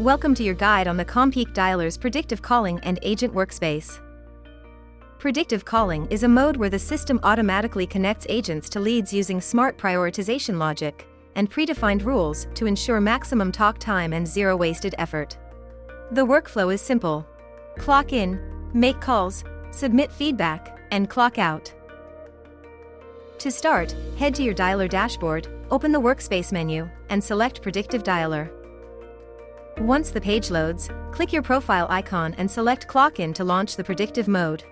Welcome to your guide on the CommPeak Dialer's Predictive Calling and Agent Workspace. Predictive calling is a mode where the system automatically connects agents to leads using smart prioritization logic and predefined rules to ensure maximum talk time and zero wasted effort. The workflow is simple. Clock in, make calls, submit feedback, and clock out. To start, head to your dialer dashboard, open the Workspace menu, and select Predictive Dialer. Once the page loads, click your profile icon and select Clock In to launch the predictive mode.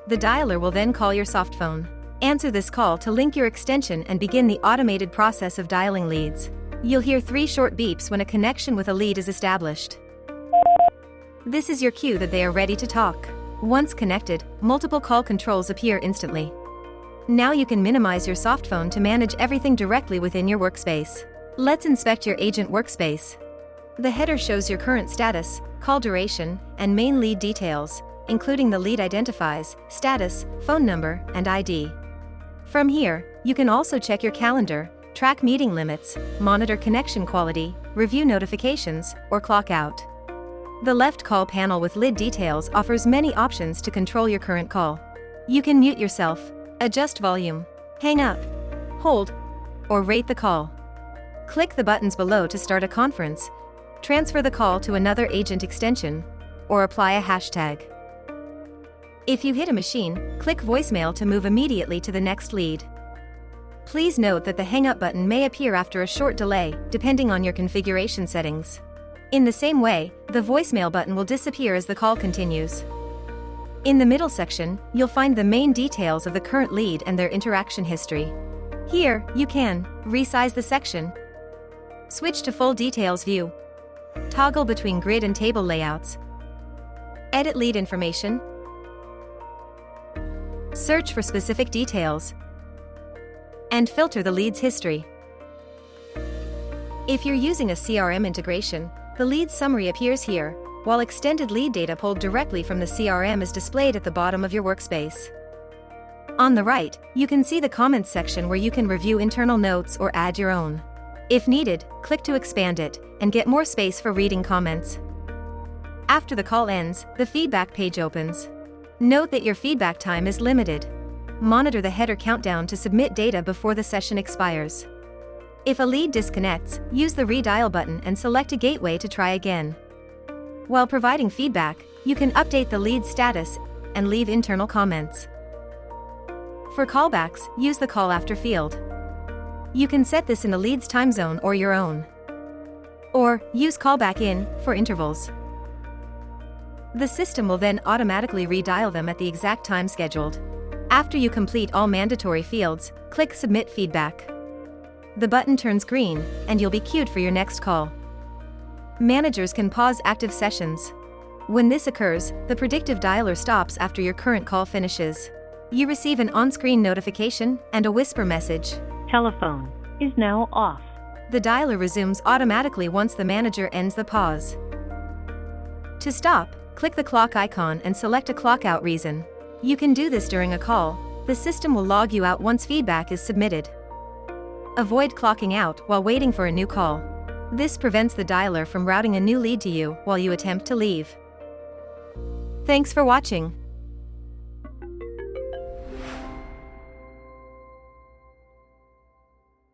The dialer will then call your Softphone. Answer this call to link your extension and begin the automated process of dialing leads. You'll hear 3 short beeps when a connection with a lead is established. This is your cue that they are ready to talk. Once connected, multiple call controls appear instantly. Now you can minimize your Softphone to manage everything directly within your workspace. Let's inspect your agent workspace. The header shows your current status, call duration, and main lead details, including the lead identifies, status, phone number, and ID. From here, you can also check your calendar, track meeting limits, monitor connection quality, review notifications, or clock out. The left call panel with lead details offers many options to control your current call. You can mute yourself, adjust volume, hang up, hold, or rate the call. Click the buttons below to start a conference, transfer the call to another agent extension, or apply a hashtag. If you hit a machine, click voicemail to move immediately to the next lead. Please note that the hang up button may appear after a short delay, depending on your configuration settings. In the same way, the voicemail button will disappear as the call continues. In the middle section, you'll find the main details of the current lead and their interaction history. Here, you can resize the section, switch to full details view, toggle between grid and table layouts, edit lead information, search for specific details, and filter the lead's history. If you're using a CRM integration, the lead summary appears here, while extended lead data pulled directly from the CRM is displayed at the bottom of your workspace. On the right, you can see the comments section where you can review internal notes or add your own. If needed, click to expand it and get more space for reading comments. After the call ends, the feedback page opens. Note that your feedback time is limited. Monitor the header countdown to submit data before the session expires. If a lead disconnects, use the redial button and select a gateway to try again. While providing feedback, you can update the lead status and leave internal comments. For callbacks, use the call after field. You can set this in the lead's time zone or your own. Or, use callback in for intervals. The system will then automatically redial them at the exact time scheduled. After you complete all mandatory fields, click Submit Feedback. The button turns green, and you'll be queued for your next call. Managers can pause active sessions. When this occurs, the predictive dialer stops after your current call finishes. You receive an on-screen notification and a whisper message. Telephone is now off. The dialer resumes automatically once the manager ends the pause. To stop, click the clock icon and select a clock out reason. You can do this during a call. The system will log you out once feedback is submitted. Avoid clocking out while waiting for a new call. This prevents the dialer from routing a new lead to you while you attempt to leave. Thanks for watching.